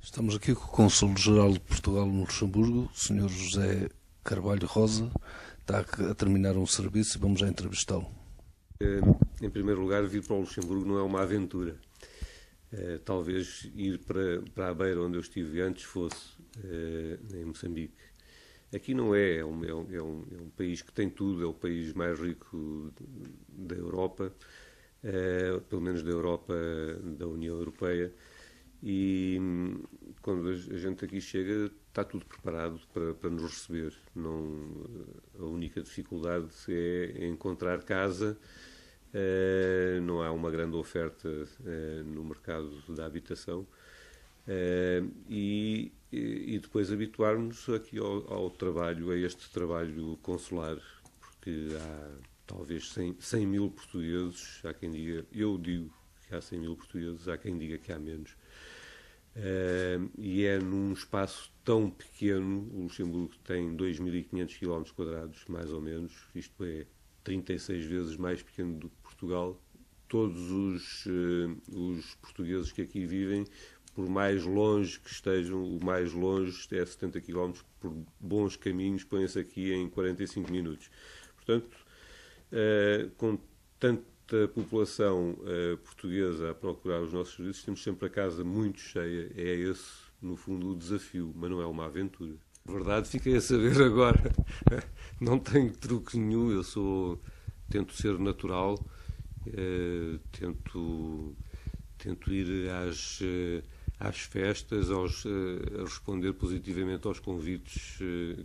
Estamos aqui com o Cônsul-Geral de Portugal no Luxemburgo, o Sr. José Carvalho Rosa. Está a terminar um serviço e vamos já entrevistá-lo. Em primeiro lugar, vir para o Luxemburgo não é uma aventura. Talvez ir para a beira onde eu estive antes fosse, em Moçambique. Aqui não é, é um país que tem tudo, é o país mais rico da Europa, pelo menos da Europa, da União Europeia. E quando a gente aqui chega, está tudo preparado para nos receber. Não, a única dificuldade é encontrar casa. Não há uma grande oferta no mercado da habitação. E depois habituar-nos aqui ao trabalho, a este trabalho consular, porque há talvez 100 mil portugueses, há quem diga, eu digo que há 100 mil portugueses, há quem diga que há menos. E é num espaço tão pequeno. O Luxemburgo tem 2.500 km², mais ou menos, isto é 36 vezes mais pequeno do que Portugal. Todos os portugueses que aqui vivem, por mais longe que estejam, o mais longe é 70 km, por bons caminhos, põem-se aqui em 45 minutos. Portanto, com tanta população portuguesa a procurar os nossos serviços, temos sempre a casa muito cheia. É esse, no fundo, o desafio, mas não é uma aventura. Na verdade, fiquei a saber agora. Não tenho truque nenhum, tento ser natural, tento ir às festas, a responder positivamente aos convites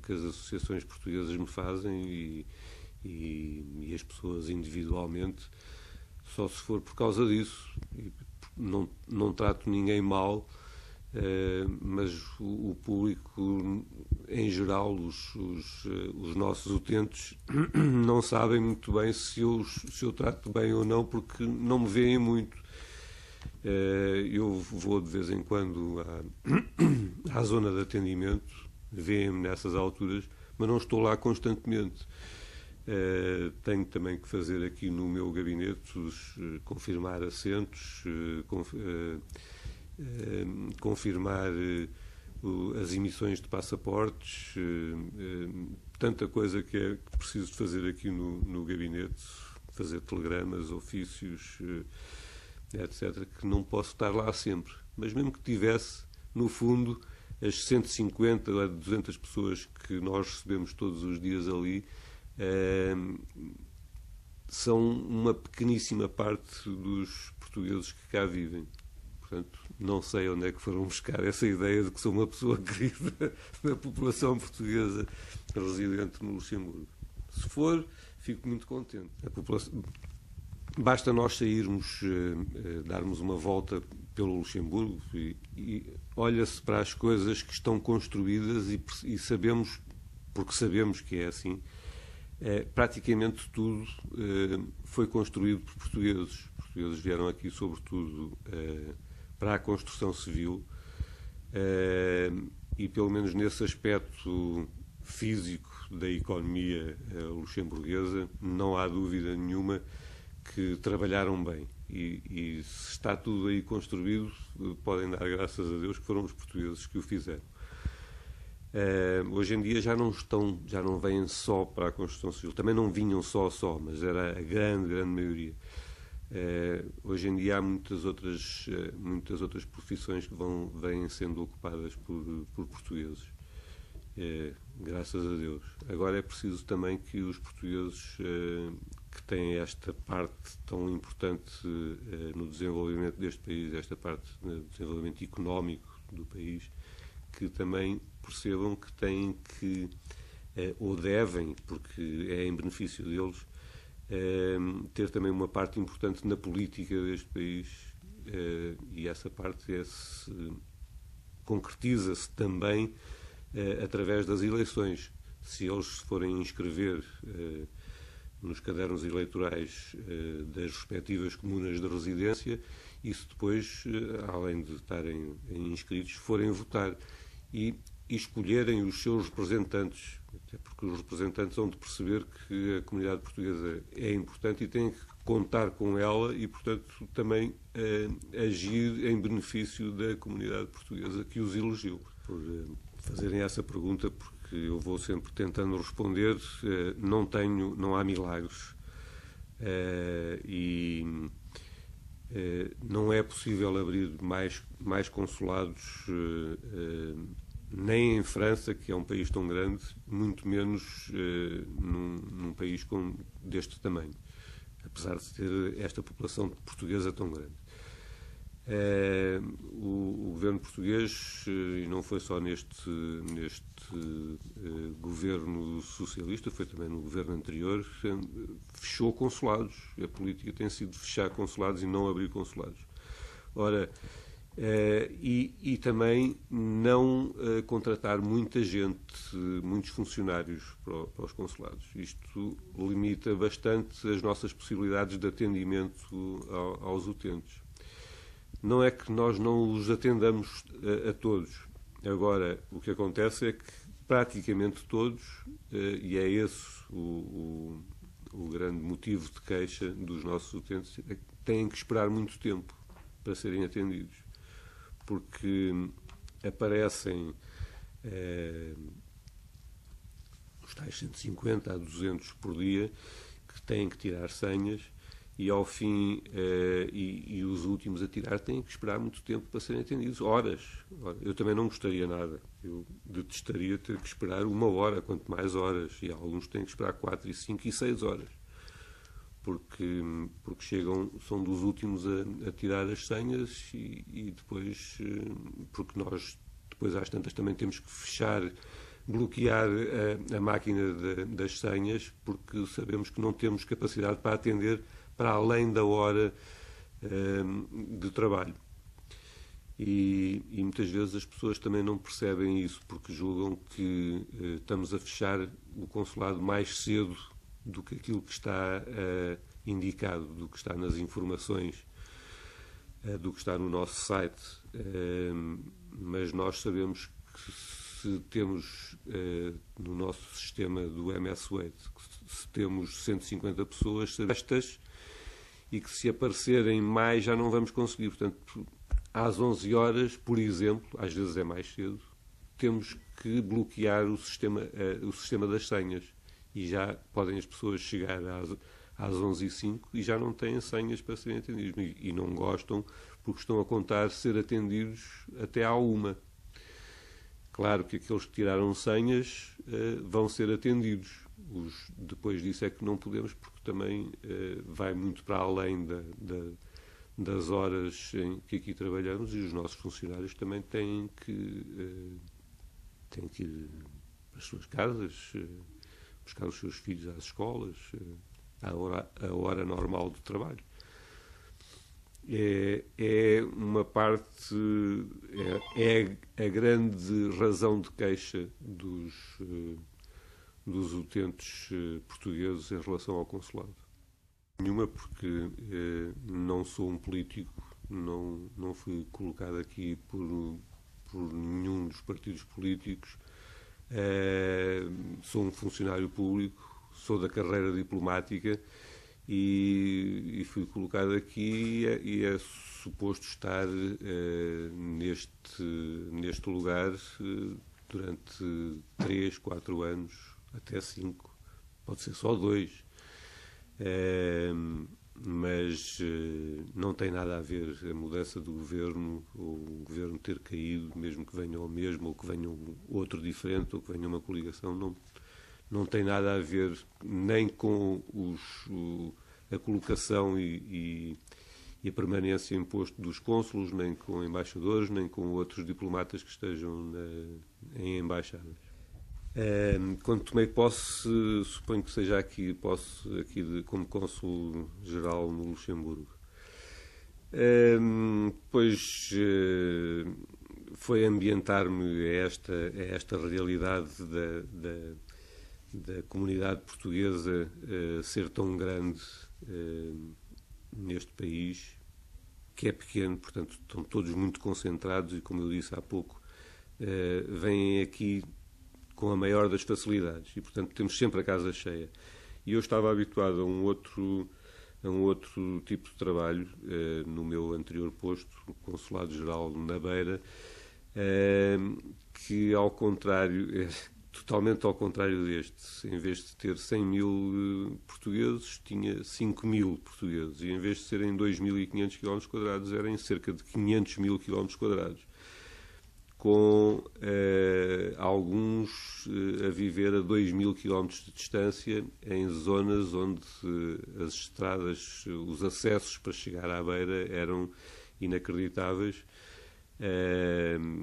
que as associações portuguesas me fazem e as pessoas individualmente, só se for por causa disso. Não trato ninguém mal, mas o público em geral, os nossos utentes, não sabem muito bem se eu trato bem ou não, porque não me veem muito. Eu vou de vez em quando à zona de atendimento, veem-me nessas alturas, mas não estou lá constantemente. Tenho também que fazer aqui no meu gabinete, confirmar assentos, confirmar as emissões de passaportes, tanta coisa que preciso de fazer aqui no gabinete, fazer telegramas, ofícios, etc., que não posso estar lá sempre. Mas mesmo que tivesse, no fundo, as 150 ou 200 pessoas que nós recebemos todos os dias ali, são uma pequeníssima parte dos portugueses que cá vivem. Portanto, não sei onde é que foram buscar essa ideia de que sou uma pessoa querida da população portuguesa residente no Luxemburgo. Se for, fico muito contente. Basta nós sairmos, darmos uma volta pelo Luxemburgo e olha-se para as coisas que estão construídas e sabemos, porque sabemos que é assim. Praticamente tudo foi construído por portugueses. Os portugueses vieram aqui, sobretudo, para a construção civil, e pelo menos nesse aspecto físico da economia luxemburguesa, não há dúvida nenhuma que trabalharam bem. E se está tudo aí construído, podem dar graças a Deus que foram os portugueses que o fizeram. Hoje em dia já não vêm só para a construção civil. Também não vinham só, mas era a grande maioria. Hoje em dia há muitas outras profissões que vêm sendo ocupadas por portugueses. Graças a Deus. Agora é preciso também que os portugueses que têm esta parte tão importante no desenvolvimento deste país, esta parte do desenvolvimento económico do país, que também percebam que têm que, ou devem, porque é em benefício deles, ter também uma parte importante na política deste país, e essa parte concretiza-se também através das eleições. Se eles se forem inscrever nos cadernos eleitorais das respectivas comunas de residência, isso depois, além de estarem inscritos, forem votar. E e escolherem os seus representantes, até porque os representantes vão de perceber que a comunidade portuguesa é importante e têm que contar com ela e, portanto, também agir em benefício da comunidade portuguesa que os elegeu. Por fazerem essa pergunta, porque eu vou sempre tentando responder, não há milagres. Não é possível abrir mais consulados, nem em França, que é um país tão grande, muito menos num país deste tamanho, apesar de ter esta população portuguesa tão grande. O governo português, e não foi só neste governo socialista, foi também no governo anterior, fechou consulados. A política tem sido fechar consulados e não abrir consulados. Ora, e também não contratar muita gente, muitos funcionários para os consulados. Isto limita bastante as nossas possibilidades de atendimento aos utentes. Não é que nós não os atendamos a todos. Agora, o que acontece é que praticamente todos, e é esse o grande motivo de queixa dos nossos utentes, é que têm que esperar muito tempo para serem atendidos. Porque aparecem os tais 150 a 200 por dia que têm que tirar senhas e ao fim, e os últimos a tirar têm que esperar muito tempo para serem atendidos, horas. Eu também não gostaria nada, eu detestaria ter que esperar 1 hora, quanto mais horas, e alguns têm que esperar 4, 5 e 6 horas, porque são dos últimos a tirar as senhas e depois, porque nós depois às tantas também temos que bloquear a máquina das senhas, porque sabemos que não temos capacidade para atender para além da hora de trabalho. E muitas vezes as pessoas também não percebem isso, porque julgam que estamos a fechar o consulado mais cedo do que aquilo que está indicado, do que está nas informações, do que está no nosso site. Mas nós sabemos que se temos no nosso sistema do MS Wait, se temos 150 pessoas, estas, e que se aparecerem mais já não vamos conseguir. Portanto, às 11 horas, por exemplo, às vezes é mais cedo, temos que bloquear o sistema das senhas. E já podem as pessoas chegar às 11h05 e já não têm senhas para serem atendidos. E não gostam porque estão a contar ser atendidos até à 1. Claro que aqueles que tiraram senhas vão ser atendidos. Depois disso é que não podemos, porque também vai muito para além das horas em que aqui trabalhamos, e os nossos funcionários também têm que ir para as suas casas, buscar os seus filhos às escolas, à hora normal de trabalho. É uma parte, é a grande razão de queixa dos utentes portugueses em relação ao consulado. Nenhuma, porque não sou um político, não fui colocado aqui por nenhum dos partidos políticos, sou um funcionário público, sou da carreira diplomática e fui colocado aqui e é suposto estar neste lugar durante 3, 4 anos, até 5, pode ser só 2, mas não tem nada a ver a mudança do governo, ou o governo ter caído, mesmo que venha o mesmo, ou que venha outro diferente, ou que venha uma coligação, não tem nada a ver nem com a colocação e a permanência em posto dos cônsulos, nem com embaixadores, nem com outros diplomatas que estejam em embaixadas. Quando tomei posse, suponho que seja aqui como cônsul-geral no Luxemburgo. Depois foi ambientar-me a esta realidade da comunidade portuguesa ser tão grande neste país, que é pequeno, portanto estão todos muito concentrados e, como eu disse há pouco, vêm aqui com a maior das facilidades e, portanto, temos sempre a casa cheia. E eu estava habituado a um outro tipo de trabalho no meu anterior posto, no Consulado-Geral na Beira, que, ao contrário, totalmente ao contrário deste. Em vez de ter 100 mil portugueses, tinha 5 mil portugueses. E em vez de serem 2.500 km², eram cerca de 500 mil km². Com alguns a viver a 2.000 km de distância, em zonas onde as estradas, os acessos para chegar à Beira eram inacreditáveis.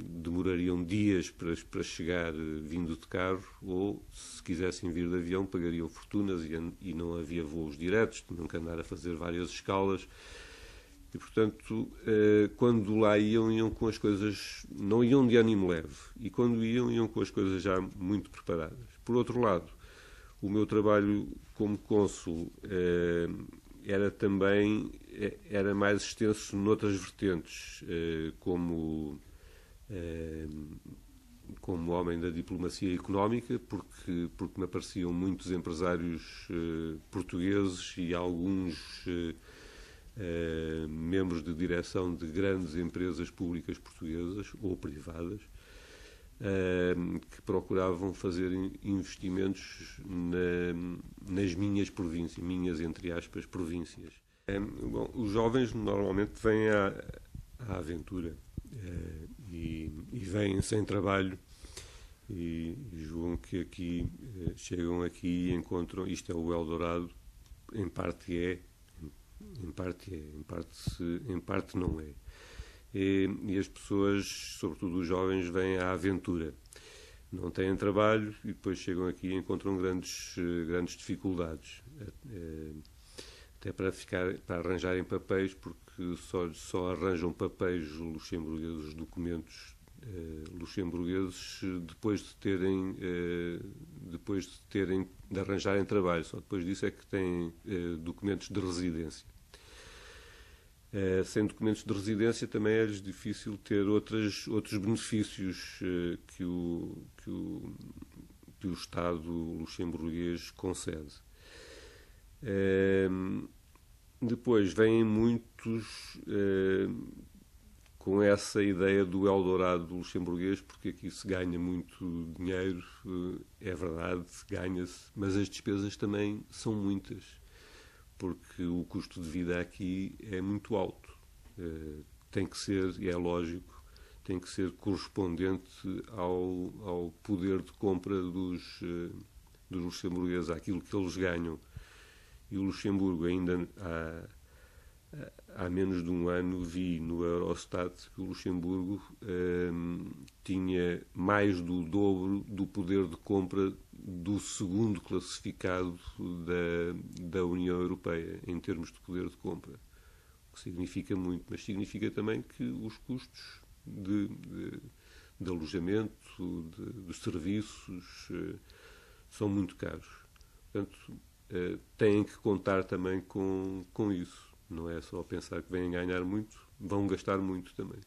Demorariam dias para chegar vindo de carro, ou se quisessem vir de avião pagariam fortunas e não havia voos diretos, tinham que andar a fazer várias escalas. E, portanto, quando lá iam com as coisas, não iam de ânimo leve, e quando iam com as coisas já muito preparadas. Por outro lado, o meu trabalho como cônsul era mais extenso noutras vertentes, como homem da diplomacia económica, porque me apareciam muitos empresários portugueses e alguns membros de direção de grandes empresas públicas portuguesas ou privadas, que procuravam fazer investimentos nas minhas províncias, minhas, entre aspas, províncias. Bom, os jovens normalmente vêm à aventura e vêm sem trabalho e julgam que aqui chegam aqui e encontram, isto é o Eldorado, em parte não é. E as pessoas, sobretudo os jovens, vêm à aventura. Não têm trabalho e depois chegam aqui e encontram grandes dificuldades. Até para arranjarem papéis, porque só arranjam papéis luxemburgueses, documentos luxemburgueses, depois de arranjarem trabalho. Só depois disso é que têm documentos de residência. Sem documentos de residência também é-lhes difícil ter outros benefícios que o Estado luxemburguês concede. Depois vêm muitos com essa ideia do Eldorado luxemburguês, porque aqui se ganha muito dinheiro, é verdade, ganha-se, mas as despesas também são muitas, porque o custo de vida aqui é muito alto. Tem que ser, e é lógico, tem que ser correspondente ao poder de compra dos luxemburgueses, àquilo que eles ganham. E o Luxemburgo, ainda há menos de um ano, vi no Eurostat que o Luxemburgo tinha mais do dobro do poder de compra do segundo classificado da União Europeia, em termos de poder de compra. O que significa muito, mas significa também que os custos de alojamento, de serviços, são muito caros. Portanto, têm que contar também com isso. Não é só pensar que vêm ganhar muito, vão gastar muito também.